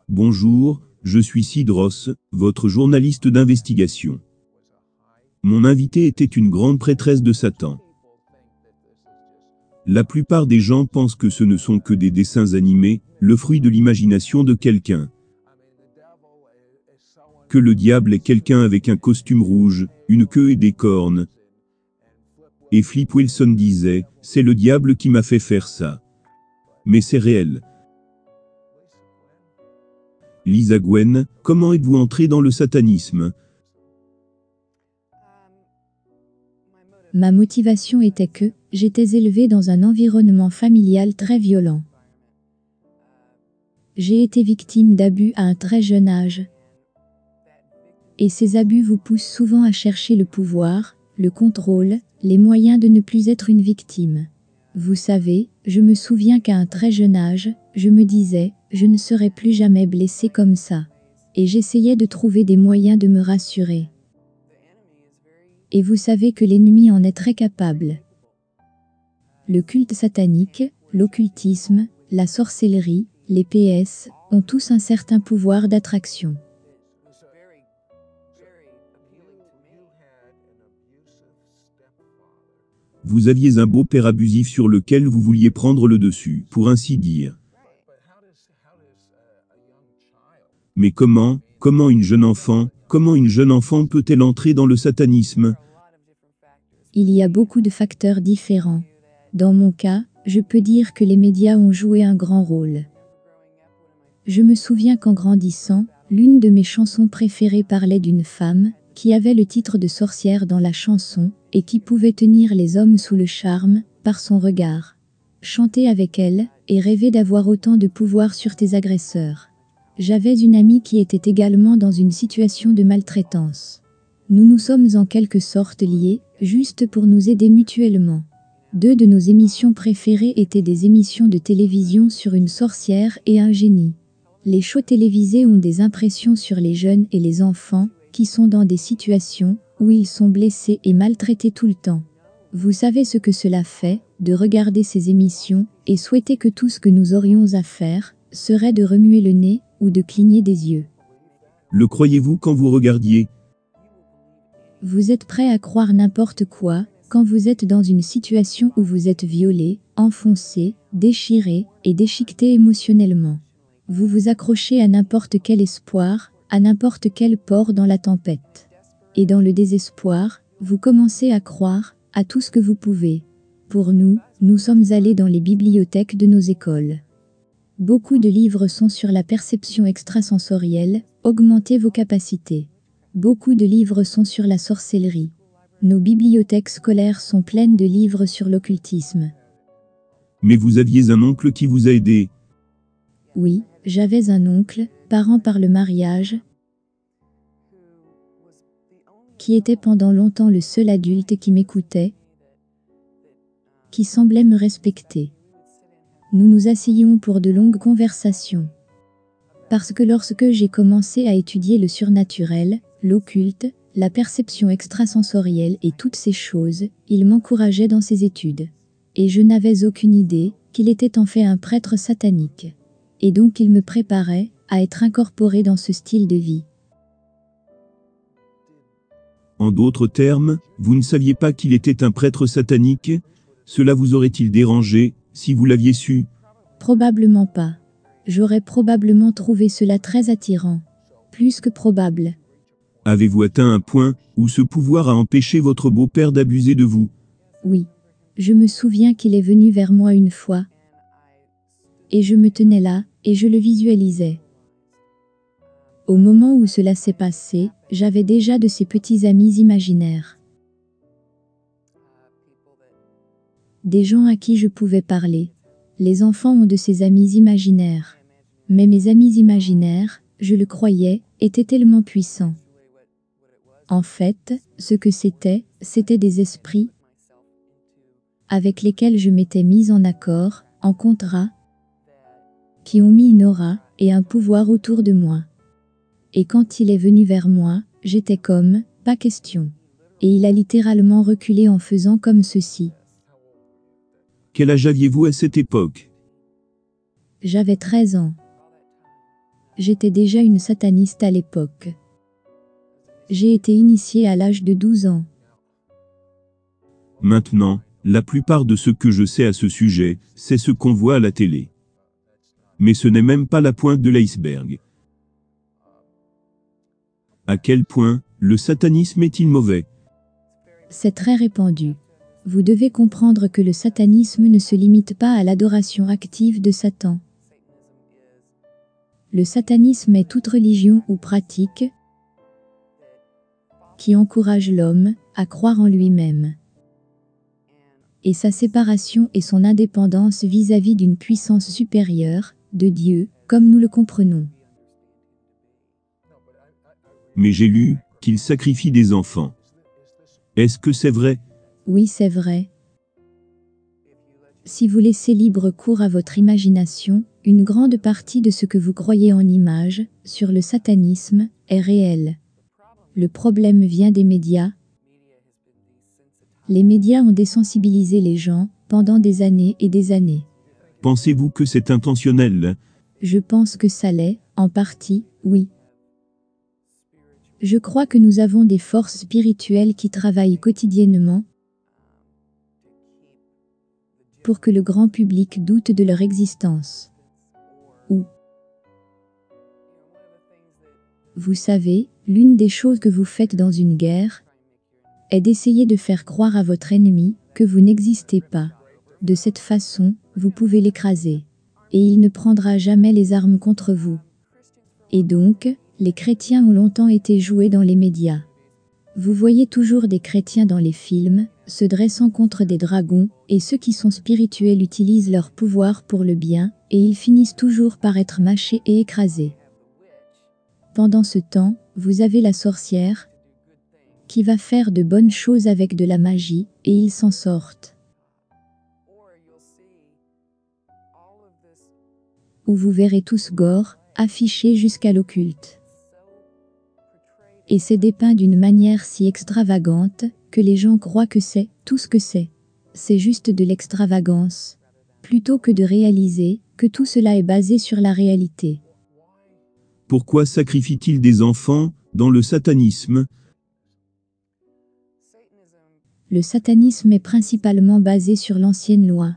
Bonjour, je suis Sidros, votre journaliste d'investigation. Mon invitée était une grande prêtresse de Satan. La plupart des gens pensent que ce ne sont que des dessins animés, le fruit de l'imagination de quelqu'un. Que le diable est quelqu'un avec un costume rouge, une queue et des cornes. Et Flip Wilson disait, c'est le diable qui m'a fait faire ça. Mais c'est réel. Lisa Gwen, comment êtes-vous entrée dans le satanisme? Ma motivation était que j'étais élevée dans un environnement familial très violent. J'ai été victime d'abus à un très jeune âge. Et ces abus vous poussent souvent à chercher le pouvoir, le contrôle, les moyens de ne plus être une victime. Vous savez, je me souviens qu'à un très jeune âge, je me disais, je ne serai plus jamais blessée comme ça. Et j'essayais de trouver des moyens de me rassurer. Et vous savez que l'ennemi en est très capable. Le culte satanique, l'occultisme, la sorcellerie, les PS, ont tous un certain pouvoir d'attraction. Vous aviez un beau-père abusif sur lequel vous vouliez prendre le dessus, pour ainsi dire. Mais comment une jeune enfant peut-elle entrer dans le satanisme? Il y a beaucoup de facteurs différents. Dans mon cas, je peux dire que les médias ont joué un grand rôle. Je me souviens qu'en grandissant, l'une de mes chansons préférées parlait d'une femme, qui avait le titre de sorcière dans la chanson, et qui pouvait tenir les hommes sous le charme, par son regard. Chanter avec elle, et rêver d'avoir autant de pouvoir sur tes agresseurs. J'avais une amie qui était également dans une situation de maltraitance. Nous nous sommes en quelque sorte liés, juste pour nous aider mutuellement. 2 de nos émissions préférées étaient des émissions de télévision sur une sorcière et un génie. Les shows télévisés ont des impressions sur les jeunes et les enfants, qui sont dans des situations où ils sont blessés et maltraités tout le temps. Vous savez ce que cela fait, de regarder ces émissions, et souhaiter que tout ce que nous aurions à faire, serait de remuer le nez, ou de cligner des yeux. Le croyez-vous quand vous regardiez? Vous êtes prêt à croire n'importe quoi, quand vous êtes dans une situation où vous êtes violé, enfoncé, déchiré, et déchiqueté émotionnellement. Vous vous accrochez à n'importe quel espoir, à n'importe quel port dans la tempête. Et dans le désespoir, vous commencez à croire, à tout ce que vous pouvez. Pour nous, nous sommes allés dans les bibliothèques de nos écoles. Beaucoup de livres sont sur la perception extrasensorielle, augmentez vos capacités. Beaucoup de livres sont sur la sorcellerie. Nos bibliothèques scolaires sont pleines de livres sur l'occultisme. Mais vous aviez un oncle qui vous a aidé. Oui, j'avais un oncle, parent par le mariage, qui était pendant longtemps le seul adulte qui m'écoutait, qui semblait me respecter. Nous nous asseyions pour de longues conversations. Parce que lorsque j'ai commencé à étudier le surnaturel, l'occulte, la perception extrasensorielle et toutes ces choses, il m'encourageait dans ses études. Et je n'avais aucune idée qu'il était en fait un prêtre satanique. Et donc il me préparait à être incorporé dans ce style de vie. En d'autres termes, vous ne saviez pas qu'il était un prêtre satanique? Cela vous aurait-il dérangé, si vous l'aviez su? Probablement pas. J'aurais probablement trouvé cela très attirant. Plus que probable. Avez-vous atteint un point où ce pouvoir a empêché votre beau-père d'abuser de vous? Oui. Je me souviens qu'il est venu vers moi une fois. Et je me tenais là, et je le visualisais. Au moment où cela s'est passé, j'avais déjà de ces petits amis imaginaires. Des gens à qui je pouvais parler. Les enfants ont de ces amis imaginaires. Mais mes amis imaginaires, je le croyais, étaient tellement puissants. En fait, ce que c'était des esprits avec lesquels je m'étais mise en accord, en contrat, qui ont mis une aura et un pouvoir autour de moi. Et quand il est venu vers moi, j'étais comme, pas question. Et il a littéralement reculé en faisant comme ceci. Quel âge aviez-vous à cette époque? J'avais 13 ans. J'étais déjà une sataniste à l'époque. J'ai été initiée à l'âge de 12 ans. Maintenant, la plupart de ce que je sais à ce sujet, c'est ce qu'on voit à la télé. Mais ce n'est même pas la pointe de l'iceberg. À quel point le satanisme est-il mauvais? C'est très répandu. Vous devez comprendre que le satanisme ne se limite pas à l'adoration active de Satan. Le satanisme est toute religion ou pratique qui encourage l'homme à croire en lui-même et sa séparation et son indépendance vis-à-vis d'une puissance supérieure, de Dieu, comme nous le comprenons. Mais j'ai lu qu'il sacrifie des enfants. Est-ce que c'est vrai? Oui, c'est vrai. Si vous laissez libre cours à votre imagination, une grande partie de ce que vous croyez en image, sur le satanisme, est réel. Le problème vient des médias. Les médias ont désensibilisé les gens pendant des années et des années. Pensez-vous que c'est intentionnel? Je pense que ça l'est, en partie, oui. Je crois que nous avons des forces spirituelles qui travaillent quotidiennement pour que le grand public doute de leur existence. Ou, vous savez, l'une des choses que vous faites dans une guerre est d'essayer de faire croire à votre ennemi que vous n'existez pas. De cette façon, vous pouvez l'écraser. Et il ne prendra jamais les armes contre vous. Et donc, les chrétiens ont longtemps été joués dans les médias. Vous voyez toujours des chrétiens dans les films, se dressant contre des dragons, et ceux qui sont spirituels utilisent leur pouvoir pour le bien, et ils finissent toujours par être mâchés et écrasés. Pendant ce temps, vous avez la sorcière, qui va faire de bonnes choses avec de la magie, et ils s'en sortent. Où vous verrez tous gore, affichés jusqu'à l'occulte. Et c'est dépeint d'une manière si extravagante, que les gens croient que c'est tout ce que c'est. C'est juste de l'extravagance. Plutôt que de réaliser que tout cela est basé sur la réalité. Pourquoi sacrifie-t-il des enfants dans le satanisme? Le satanisme est principalement basé sur l'ancienne loi.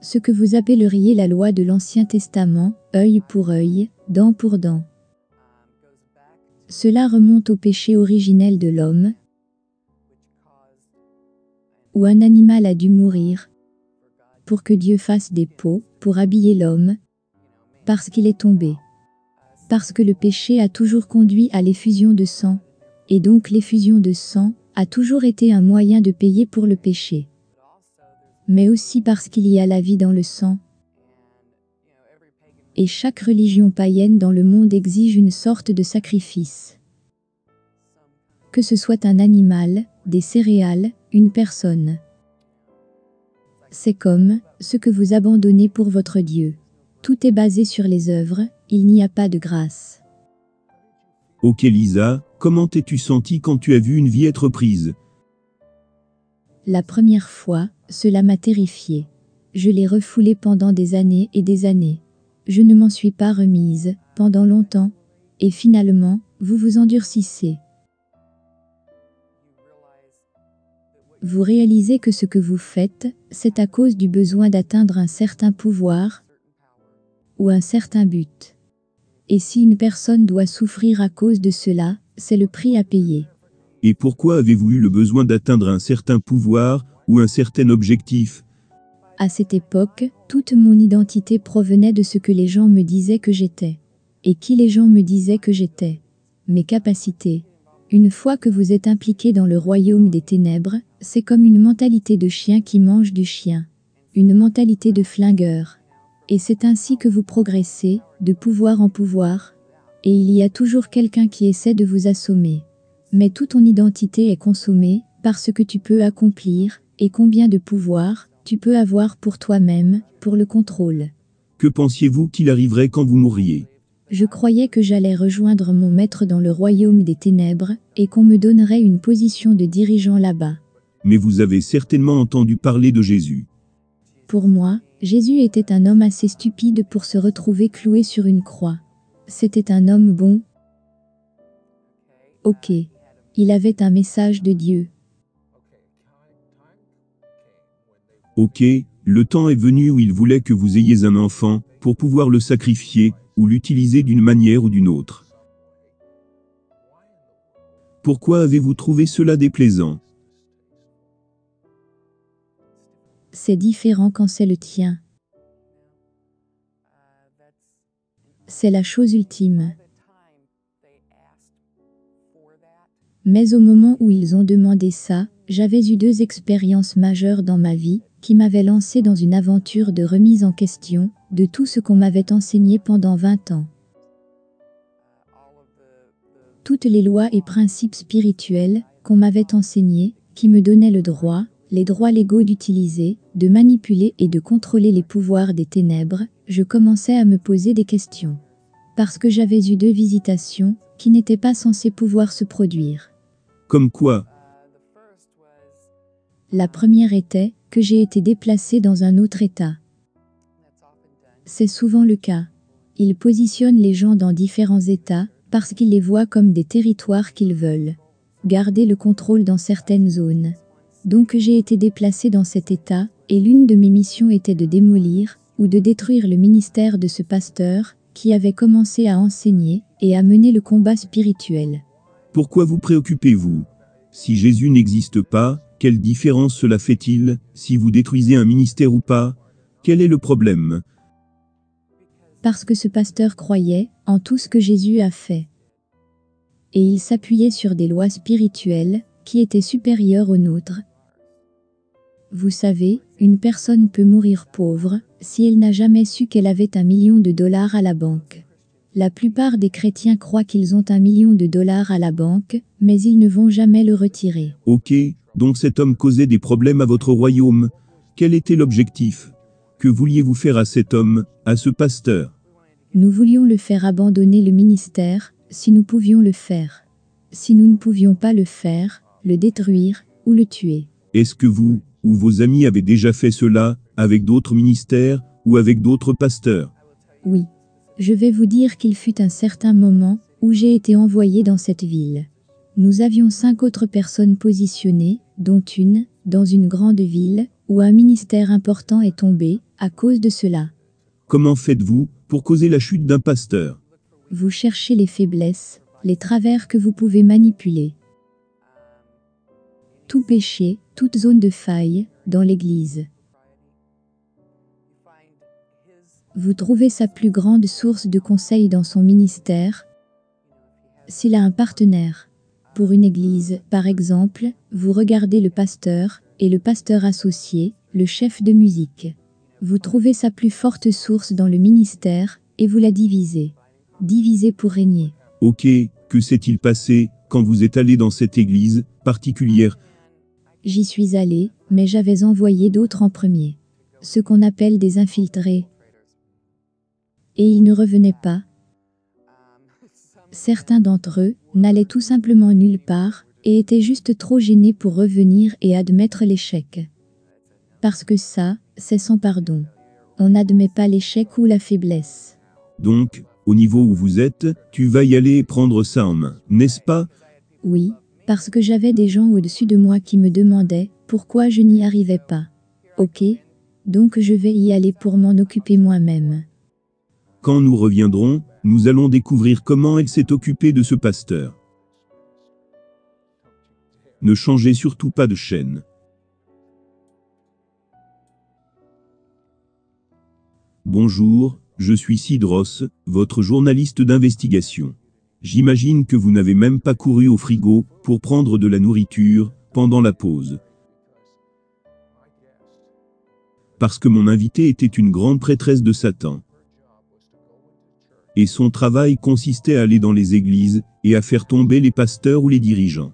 Ce que vous appelleriez la loi de l'Ancien Testament, œil pour œil, dent pour dent. Cela remonte au péché originel de l'homme, où un animal a dû mourir, pour que Dieu fasse des peaux, pour habiller l'homme, parce qu'il est tombé. Parce que le péché a toujours conduit à l'effusion de sang, et donc l'effusion de sang a toujours été un moyen de payer pour le péché. Mais aussi parce qu'il y a la vie dans le sang. Et chaque religion païenne dans le monde exige une sorte de sacrifice. Que ce soit un animal, des céréales, une personne. C'est comme ce que vous abandonnez pour votre Dieu. Tout est basé sur les œuvres, il n'y a pas de grâce. Ok Lisa, comment t'es-tu sentie quand tu as vu une vie être prise? La première fois, cela m'a terrifiée. Je l'ai refoulée pendant des années et des années. Je ne m'en suis pas remise, pendant longtemps, et finalement, vous vous endurcissez. Vous réalisez que ce que vous faites, c'est à cause du besoin d'atteindre un certain pouvoir ou un certain but. Et si une personne doit souffrir à cause de cela, c'est le prix à payer. Et pourquoi avez-vous eu le besoin d'atteindre un certain pouvoir ou un certain objectif? À cette époque, toute mon identité provenait de ce que les gens me disaient que j'étais. Et qui les gens me disaient que j'étais. Mes capacités. Une fois que vous êtes impliqué dans le royaume des ténèbres, c'est comme une mentalité de chien qui mange du chien. Une mentalité de flingueur. Et c'est ainsi que vous progressez, de pouvoir en pouvoir. Et il y a toujours quelqu'un qui essaie de vous assommer. Mais toute ton identité est consommée par ce que tu peux accomplir, et combien de pouvoir tu peux avoir pour toi-même, pour le contrôle. Que pensiez-vous qu'il arriverait quand vous mourriez? Je croyais que j'allais rejoindre mon maître dans le royaume des ténèbres, et qu'on me donnerait une position de dirigeant là-bas. Mais vous avez certainement entendu parler de Jésus. Pour moi, Jésus était un homme assez stupide pour se retrouver cloué sur une croix. C'était un homme bon. Ok. Il avait un message de Dieu. Ok, le temps est venu où il voulait que vous ayez un enfant, pour pouvoir le sacrifier, ou l'utiliser d'une manière ou d'une autre. Pourquoi avez-vous trouvé cela déplaisant? C'est différent quand c'est le tien. C'est la chose ultime. Mais au moment où ils ont demandé ça, j'avais eu 2 expériences majeures dans ma vie, qui m'avaient lancé dans une aventure de remise en question, de tout ce qu'on m'avait enseigné pendant 20 ans. Toutes les lois et principes spirituels, qu'on m'avait enseignés, qui me donnaient les droits légaux d'utiliser, de manipuler et de contrôler les pouvoirs des ténèbres, je commençais à me poser des questions. Parce que j'avais eu 2 visitations, qui n'étaient pas censées pouvoir se produire. Comme quoi? La première était que j'ai été déplacée dans un autre état. C'est souvent le cas. Ils positionnent les gens dans différents états, parce qu'ils les voient comme des territoires qu'ils veulent garder le contrôle dans certaines zones. Donc j'ai été déplacée dans cet état, et l'une de mes missions était de démolir, ou de détruire le ministère de ce pasteur, qui avait commencé à enseigner, et à mener le combat spirituel. Pourquoi vous préoccupez-vous? Si Jésus n'existe pas, quelle différence cela fait-il, si vous détruisez un ministère ou pas? Quel est le problème? Parce que ce pasteur croyait en tout ce que Jésus a fait. Et il s'appuyait sur des lois spirituelles, qui étaient supérieures aux nôtres. Vous savez, une personne peut mourir pauvre, si elle n'a jamais su qu'elle avait $1 million à la banque. La plupart des chrétiens croient qu'ils ont $1 million à la banque, mais ils ne vont jamais le retirer. Ok, donc cet homme causait des problèmes à votre royaume. Quel était l'objectif? Que vouliez-vous faire à cet homme, à ce pasteur? Nous voulions le faire abandonner le ministère, si nous pouvions le faire. Si nous ne pouvions pas le faire, le détruire, ou le tuer. Est-ce que vous, ou vos amis avaient déjà fait cela, avec d'autres ministères, ou avec d'autres pasteurs? Oui. Je vais vous dire qu'il fut un certain moment, où j'ai été envoyé dans cette ville. Nous avions 5 autres personnes positionnées, dont une, dans une grande ville, où un ministère important est tombé, à cause de cela. Comment faites-vous, pour causer la chute d'un pasteur? Vous cherchez les faiblesses, les travers que vous pouvez manipuler. Tout péché, toute zone de faille, dans l'Église. Vous trouvez sa plus grande source de conseils dans son ministère. S'il a un partenaire. Pour une église, par exemple, vous regardez le pasteur, et le pasteur associé, le chef de musique. Vous trouvez sa plus forte source dans le ministère, et vous la divisez. Divisez pour régner. Ok, que s'est-il passé, quand vous êtes allé dans cette église, particulière? J'y suis allé, mais j'avais envoyé d'autres en premier. Ce qu'on appelle des infiltrés. Et ils ne revenaient pas. Certains d'entre eux n'allaient tout simplement nulle part, et étaient juste trop gênés pour revenir et admettre l'échec. Parce que ça, c'est sans pardon. On n'admet pas l'échec ou la faiblesse. Donc, au niveau où vous êtes, tu vas y aller et prendre ça en main, n'est-ce pas? Oui, parce que j'avais des gens au-dessus de moi qui me demandaient pourquoi je n'y arrivais pas. Ok, donc je vais y aller pour m'en occuper moi-même. Quand nous reviendrons, nous allons découvrir comment elle s'est occupée de ce pasteur. Ne changez surtout pas de chaîne. Bonjour, je suis Sidros, votre journaliste d'investigation. J'imagine que vous n'avez même pas couru au frigo pour prendre de la nourriture pendant la pause. Parce que mon invité était une grande prêtresse de Satan. Et son travail consistait à aller dans les églises et à faire tomber les pasteurs ou les dirigeants.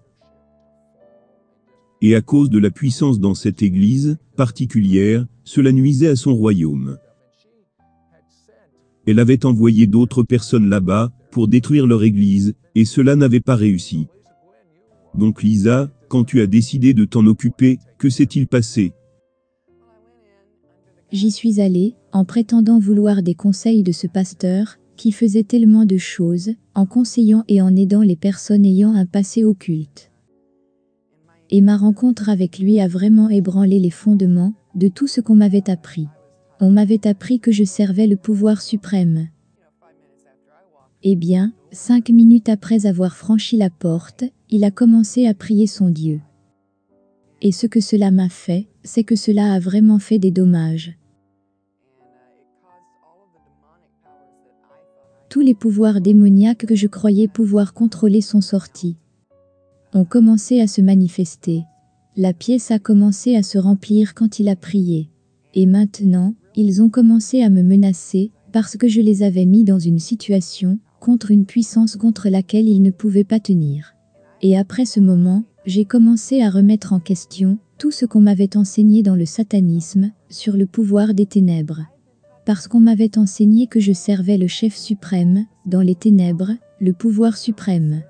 Et à cause de la puissance dans cette église particulière, cela nuisait à son royaume. Elle avait envoyé d'autres personnes là-bas pour détruire leur église, et cela n'avait pas réussi. Donc Lisa, quand tu as décidé de t'en occuper, que s'est-il passé? J'y suis allée, en prétendant vouloir des conseils de ce pasteur, qui faisait tellement de choses, en conseillant et en aidant les personnes ayant un passé occulte. Et ma rencontre avec lui a vraiment ébranlé les fondements de tout ce qu'on m'avait appris. On m'avait appris que je servais le pouvoir suprême. Eh bien, 5 minutes après avoir franchi la porte, il a commencé à prier son Dieu. Et ce que cela m'a fait, c'est que cela a vraiment fait des dommages. Tous les pouvoirs démoniaques que je croyais pouvoir contrôler sont sortis. Ont commencé à se manifester. La pièce a commencé à se remplir quand il a prié. Et maintenant, ils ont commencé à me menacer, parce que je les avais mis dans une situation, contre une puissance contre laquelle ils ne pouvaient pas tenir. Et après ce moment, j'ai commencé à remettre en question tout ce qu'on m'avait enseigné dans le satanisme, sur le pouvoir des ténèbres. Parce qu'on m'avait enseigné que je servais le chef suprême, dans les ténèbres, le pouvoir suprême.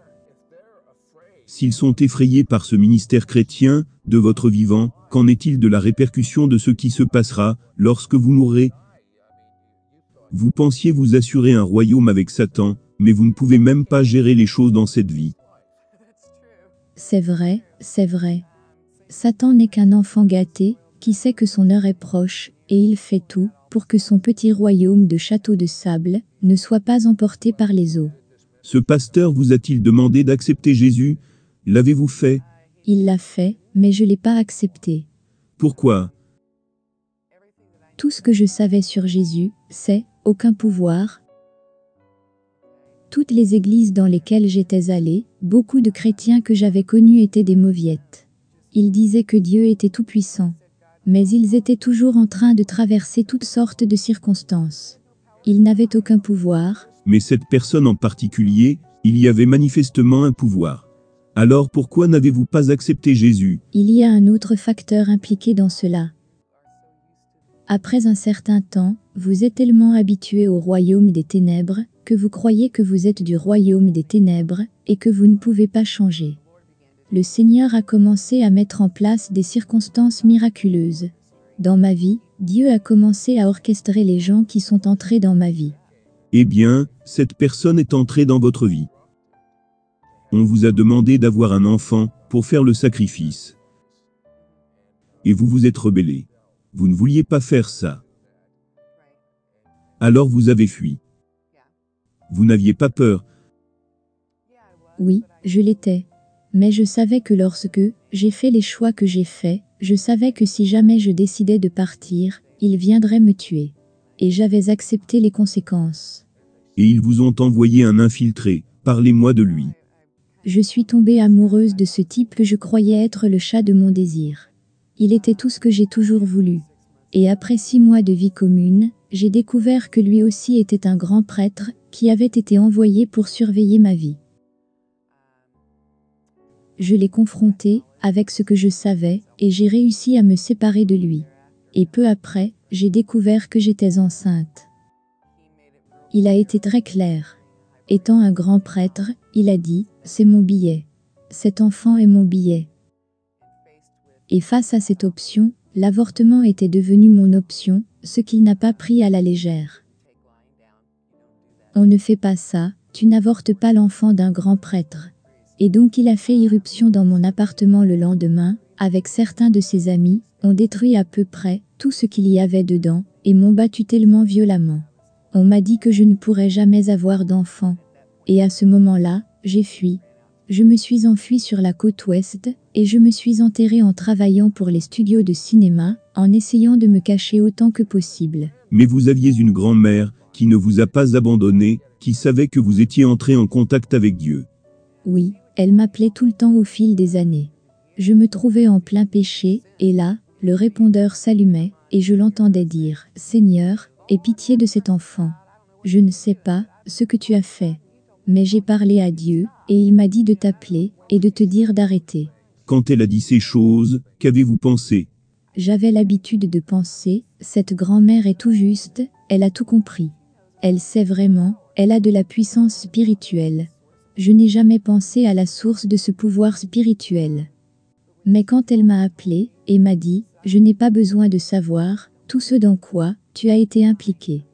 S'ils sont effrayés par ce ministère chrétien, de votre vivant, qu'en est-il de la répercussion de ce qui se passera, lorsque vous mourrez? Vous pensiez vous assurer un royaume avec Satan, mais vous ne pouvez même pas gérer les choses dans cette vie. C'est vrai, c'est vrai. Satan n'est qu'un enfant gâté, qui sait que son heure est proche, et il fait tout, pour que son petit royaume de château de sable, ne soit pas emporté par les eaux. Ce pasteur vous a-t-il demandé d'accepter Jésus? L'avez-vous fait? Il l'a fait, mais je ne l'ai pas accepté. Pourquoi? Tout ce que je savais sur Jésus, c'est aucun pouvoir. Toutes les églises dans lesquelles j'étais allée, beaucoup de chrétiens que j'avais connus étaient des mauviettes. Ils disaient que Dieu était tout-puissant. Mais ils étaient toujours en train de traverser toutes sortes de circonstances. Ils n'avaient aucun pouvoir. Mais cette personne en particulier, il y avait manifestement un pouvoir. Alors pourquoi n'avez-vous pas accepté Jésus? Il y a un autre facteur impliqué dans cela. Après un certain temps, vous êtes tellement habitué au royaume des ténèbres, que vous croyez que vous êtes du royaume des ténèbres, et que vous ne pouvez pas changer. Le Seigneur a commencé à mettre en place des circonstances miraculeuses. Dans ma vie, Dieu a commencé à orchestrer les gens qui sont entrés dans ma vie. Eh bien, cette personne est entrée dans votre vie. On vous a demandé d'avoir un enfant, pour faire le sacrifice. Et vous vous êtes rebellé. Vous ne vouliez pas faire ça. Alors vous avez fui. Vous n'aviez pas peur. Oui, je l'étais. Mais je savais que lorsque j'ai fait les choix que j'ai faits, je savais que si jamais je décidais de partir, ils viendraient me tuer. Et j'avais accepté les conséquences. Et ils vous ont envoyé un infiltré. Parlez-moi de lui. Je suis tombée amoureuse de ce type que je croyais être le chat de mon désir. Il était tout ce que j'ai toujours voulu. Et après 6 mois de vie commune, j'ai découvert que lui aussi était un grand prêtre, qui avait été envoyé pour surveiller ma vie. Je l'ai confronté, avec ce que je savais, et j'ai réussi à me séparer de lui. Et peu après, j'ai découvert que j'étais enceinte. Il a été très clair. Étant un grand prêtre, il a dit, c'est mon billet. Cet enfant est mon billet. Et face à cette option, l'avortement était devenu mon option, ce qu'il n'a pas pris à la légère. On ne fait pas ça, tu n'avortes pas l'enfant d'un grand prêtre. Et donc il a fait irruption dans mon appartement le lendemain, avec certains de ses amis, ont détruit à peu près tout ce qu'il y avait dedans, et m'ont battu tellement violemment. On m'a dit que je ne pourrais jamais avoir d'enfant. Et à ce moment-là, j'ai fui. Je me suis enfuie sur la côte ouest, et je me suis enterrée en travaillant pour les studios de cinéma, en essayant de me cacher autant que possible. Mais vous aviez une grand-mère, qui ne vous a pas abandonné, qui savait que vous étiez entré en contact avec Dieu. Oui, elle m'appelait tout le temps au fil des années. Je me trouvais en plein péché, et là, le répondeur s'allumait, et je l'entendais dire « Seigneur, aie pitié de cet enfant. Je ne sais pas ce que tu as fait. Mais j'ai parlé à Dieu, et il m'a dit de t'appeler, et de te dire d'arrêter. » Quand elle a dit ces choses, qu'avez-vous pensé? J'avais l'habitude de penser, cette grand-mère est tout juste, elle a tout compris. Elle sait vraiment, elle a de la puissance spirituelle. Je n'ai jamais pensé à la source de ce pouvoir spirituel. Mais quand elle m'a appelé, et m'a dit, je n'ai pas besoin de savoir, tout ce dans quoi tu as été impliqué.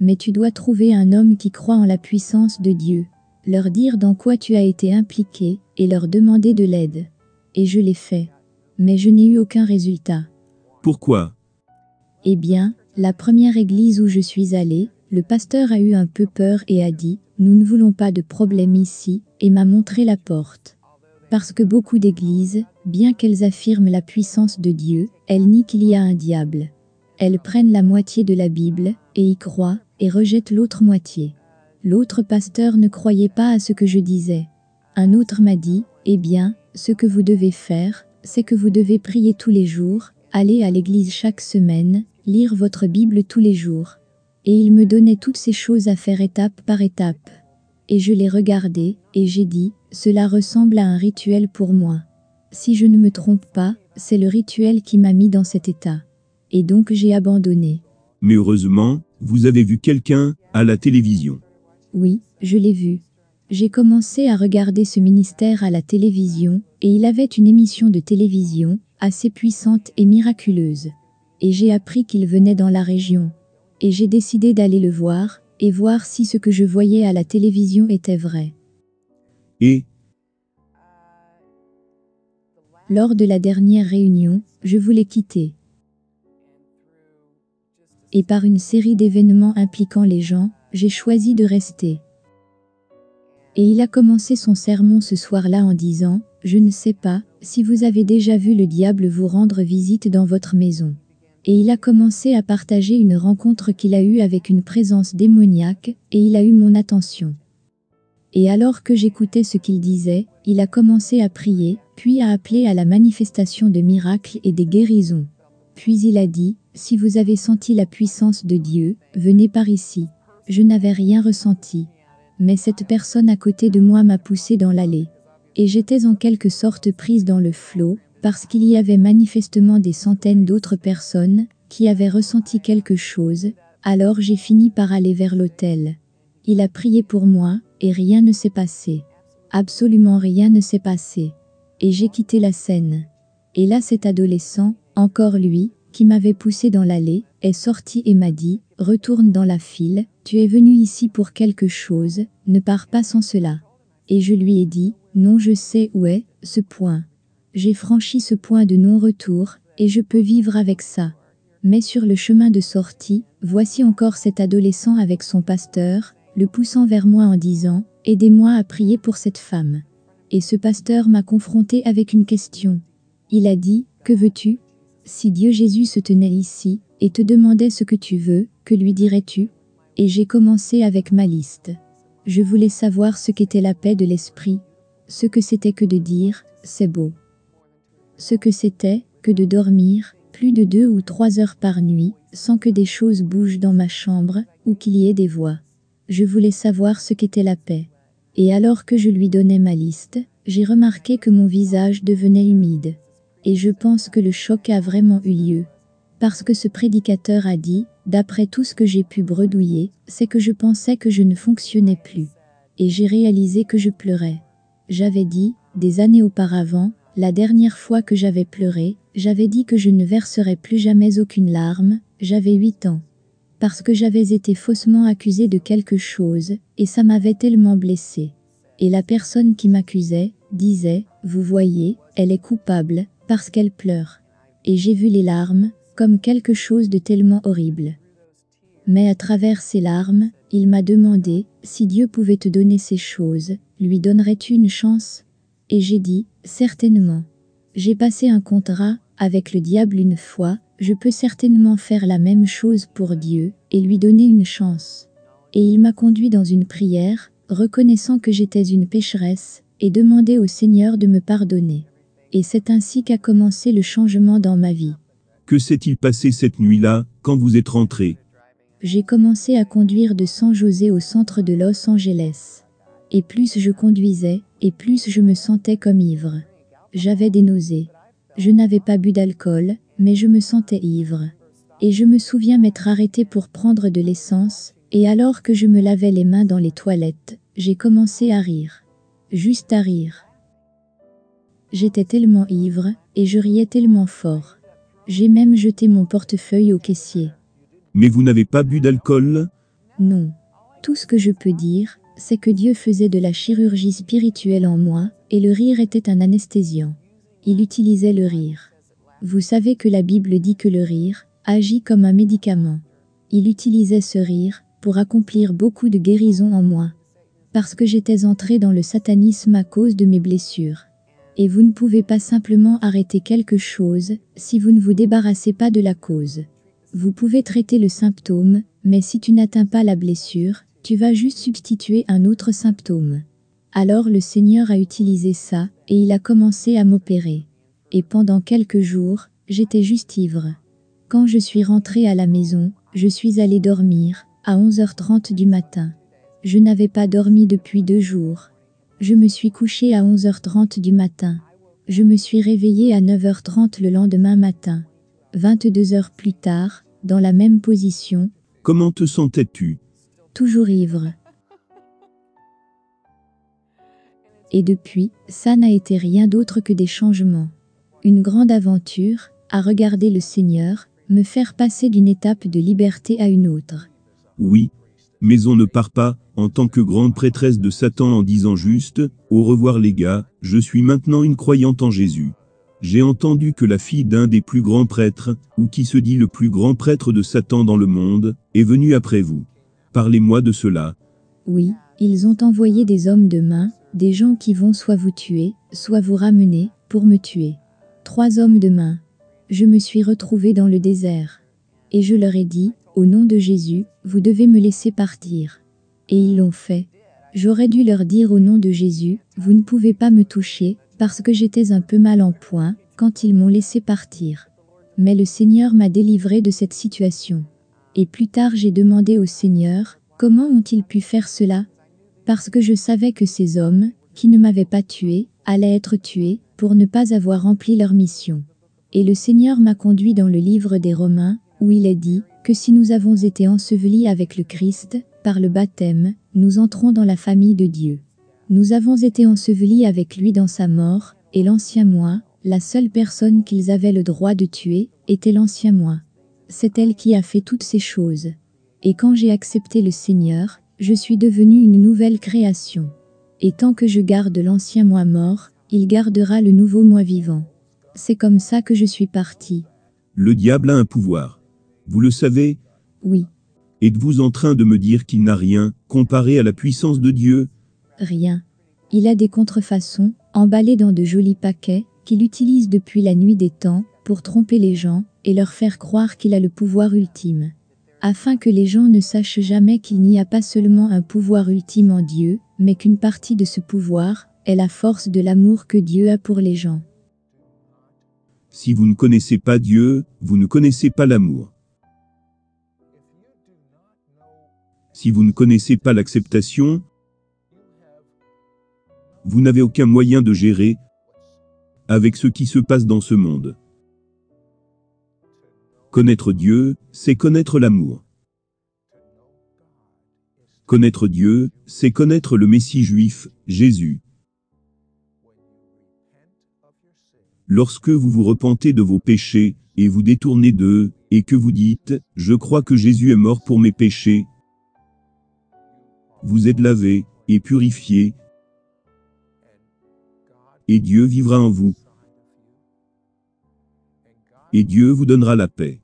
Mais tu dois trouver un homme qui croit en la puissance de Dieu, leur dire dans quoi tu as été impliqué, et leur demander de l'aide. Et je l'ai fait. Mais je n'ai eu aucun résultat. Pourquoi? Eh bien, la première église où je suis allée, le pasteur a eu un peu peur et a dit « Nous ne voulons pas de problème ici » et m'a montré la porte. Parce que beaucoup d'églises, bien qu'elles affirment la puissance de Dieu, elles nient qu'il y a un diable. Elles prennent la moitié de la Bible, et y croient, et rejettent l'autre moitié. L'autre pasteur ne croyait pas à ce que je disais. Un autre m'a dit « Eh bien, ce que vous devez faire, c'est que vous devez prier tous les jours, aller à l'église chaque semaine, lire votre Bible tous les jours. » Et il me donnait toutes ces choses à faire étape par étape. Et je les regardais, et j'ai dit « Cela ressemble à un rituel pour moi. Si je ne me trompe pas, c'est le rituel qui m'a mis dans cet état. » Et donc j'ai abandonné. Mais heureusement, vous avez vu quelqu'un à la télévision. Oui, je l'ai vu. J'ai commencé à regarder ce ministère à la télévision, et il avait une émission de télévision, assez puissante et miraculeuse. Et j'ai appris qu'il venait dans la région. Et j'ai décidé d'aller le voir, et voir si ce que je voyais à la télévision était vrai. Et, Lors de la dernière réunion, je voulais quitter. Et par une série d'événements impliquant les gens, j'ai choisi de rester. Et il a commencé son sermon ce soir-là en disant « Je ne sais pas si vous avez déjà vu le diable vous rendre visite dans votre maison. » Et il a commencé à partager une rencontre qu'il a eue avec une présence démoniaque, et il a eu mon attention. Et alors que j'écoutais ce qu'il disait, il a commencé à prier, puis à appeler à la manifestation de miracles et des guérisons. Puis il a dit « Si vous avez senti la puissance de Dieu, venez par ici. » Je n'avais rien ressenti. Mais cette personne à côté de moi m'a poussé dans l'allée. Et j'étais en quelque sorte prise dans le flot, parce qu'il y avait manifestement des centaines d'autres personnes qui avaient ressenti quelque chose, alors j'ai fini par aller vers l'autel. Il a prié pour moi, et rien ne s'est passé. Absolument rien ne s'est passé. Et j'ai quitté la scène. Et là cet adolescent, encore lui, qui m'avait poussé dans l'allée, est sorti et m'a dit « Retourne dans la file, tu es venu ici pour quelque chose, ne pars pas sans cela. » Et je lui ai dit « Non, je sais où est ce point. J'ai franchi ce point de non-retour, et je peux vivre avec ça. » Mais sur le chemin de sortie, voici encore cet adolescent avec son pasteur, le poussant vers moi en disant « Aidez-moi à prier pour cette femme. » Et ce pasteur m'a confronté avec une question. Il a dit « Que veux-tu ? Si Dieu Jésus se tenait ici, et te demandait ce que tu veux, que lui dirais-tu » Et j'ai commencé avec ma liste. Je voulais savoir ce qu'était la paix de l'esprit, ce que c'était que de dire « c'est beau », ce que c'était que de dormir plus de 2 ou 3 heures par nuit, sans que des choses bougent dans ma chambre, ou qu'il y ait des voix. Je voulais savoir ce qu'était la paix. Et alors que je lui donnais ma liste, j'ai remarqué que mon visage devenait humide. Et je pense que le choc a vraiment eu lieu. Parce que ce prédicateur a dit, d'après tout ce que j'ai pu bredouiller, c'est que je pensais que je ne fonctionnais plus. Et j'ai réalisé que je pleurais. J'avais dit, des années auparavant, la dernière fois que j'avais pleuré, j'avais dit que je ne verserais plus jamais aucune larme, j'avais 8 ans. Parce que j'avais été faussement accusée de quelque chose, et ça m'avait tellement blessée. Et la personne qui m'accusait, disait, vous voyez, elle est coupable, parce qu'elle pleure. Et j'ai vu les larmes, comme quelque chose de tellement horrible. Mais à travers ces larmes, il m'a demandé, si Dieu pouvait te donner ces choses, lui donnerais-tu une chance ? Et j'ai dit, certainement. J'ai passé un contrat avec le diable une fois, je peux certainement faire la même chose pour Dieu, et lui donner une chance. Et il m'a conduit dans une prière, reconnaissant que j'étais une pécheresse, et demandé au Seigneur de me pardonner. Et c'est ainsi qu'a commencé le changement dans ma vie. Que s'est-il passé cette nuit-là, quand vous êtes rentré? J'ai commencé à conduire de San José au centre de Los Angeles. Et plus je conduisais, et plus je me sentais comme ivre. J'avais des nausées. Je n'avais pas bu d'alcool, mais je me sentais ivre. Et je me souviens m'être arrêtée pour prendre de l'essence, et alors que je me lavais les mains dans les toilettes, j'ai commencé à rire. Juste à rire. J'étais tellement ivre, et je riais tellement fort. J'ai même jeté mon portefeuille au caissier. Mais vous n'avez pas bu d'alcool? Non. Tout ce que je peux dire, c'est que Dieu faisait de la chirurgie spirituelle en moi, et le rire était un anesthésiant. Il utilisait le rire. Vous savez que la Bible dit que le rire agit comme un médicament. Il utilisait ce rire pour accomplir beaucoup de guérisons en moi. Parce que j'étais entré dans le satanisme à cause de mes blessures. Et vous ne pouvez pas simplement arrêter quelque chose si vous ne vous débarrassez pas de la cause. Vous pouvez traiter le symptôme, mais si tu n'atteins pas la blessure, tu vas juste substituer un autre symptôme. Alors le Seigneur a utilisé ça, et il a commencé à m'opérer. Et pendant quelques jours, j'étais juste ivre. Quand je suis rentré à la maison, je suis allé dormir, à 11h30 du matin. Je n'avais pas dormi depuis 2 jours. Je me suis couché à 11h30 du matin. Je me suis réveillé à 9h30 le lendemain matin. 22 heures plus tard, dans la même position. Comment te sentais-tu? Toujours ivre. Et depuis, ça n'a été rien d'autre que des changements. Une grande aventure, à regarder le Seigneur, me faire passer d'une étape de liberté à une autre. Oui. Mais on ne part pas, en tant que grande prêtresse de Satan en disant juste, au revoir les gars, je suis maintenant une croyante en Jésus. J'ai entendu que la fille d'un des plus grands prêtres, ou qui se dit le plus grand prêtre de Satan dans le monde, est venue après vous. Parlez-moi de cela. Oui, ils ont envoyé des hommes de main, des gens qui vont soit vous tuer, soit vous ramener, pour me tuer. 3 hommes de main. Je me suis retrouvé dans le désert. Et je leur ai dit, au nom de Jésus, vous devez me laisser partir. Et ils l'ont fait. J'aurais dû leur dire au nom de Jésus, vous ne pouvez pas me toucher, parce que j'étais un peu mal en point, quand ils m'ont laissé partir. Mais le Seigneur m'a délivré de cette situation. Et plus tard j'ai demandé au Seigneur, comment ont-ils pu faire cela? Parce que je savais que ces hommes, qui ne m'avaient pas tué, allaient être tués, pour ne pas avoir rempli leur mission. Et le Seigneur m'a conduit dans le livre des Romains, où il est dit, que si nous avons été ensevelis avec le Christ, par le baptême, nous entrons dans la famille de Dieu. Nous avons été ensevelis avec lui dans sa mort, et l'ancien moi, la seule personne qu'ils avaient le droit de tuer, était l'ancien moi. C'est elle qui a fait toutes ces choses. Et quand j'ai accepté le Seigneur, je suis devenue une nouvelle création. Et tant que je garde l'ancien moi mort, il gardera le nouveau moi vivant. C'est comme ça que je suis partie. Le diable a un pouvoir. Vous le savez? Oui. Êtes-vous en train de me dire qu'il n'a rien, comparé à la puissance de Dieu? Rien. Il a des contrefaçons, emballées dans de jolis paquets, qu'il utilise depuis la nuit des temps, pour tromper les gens, et leur faire croire qu'il a le pouvoir ultime. Afin que les gens ne sachent jamais qu'il n'y a pas seulement un pouvoir ultime en Dieu, mais qu'une partie de ce pouvoir est la force de l'amour que Dieu a pour les gens. Si vous ne connaissez pas Dieu, vous ne connaissez pas l'amour. Si vous ne connaissez pas l'acceptation, vous n'avez aucun moyen de gérer avec ce qui se passe dans ce monde. Connaître Dieu, c'est connaître l'amour. Connaître Dieu, c'est connaître le Messie juif, Jésus. Lorsque vous vous repentez de vos péchés, et vous détournez d'eux, et que vous dites, « Je crois que Jésus est mort pour mes péchés », vous êtes lavé, et purifié, et Dieu vivra en vous. Et Dieu vous donnera la paix.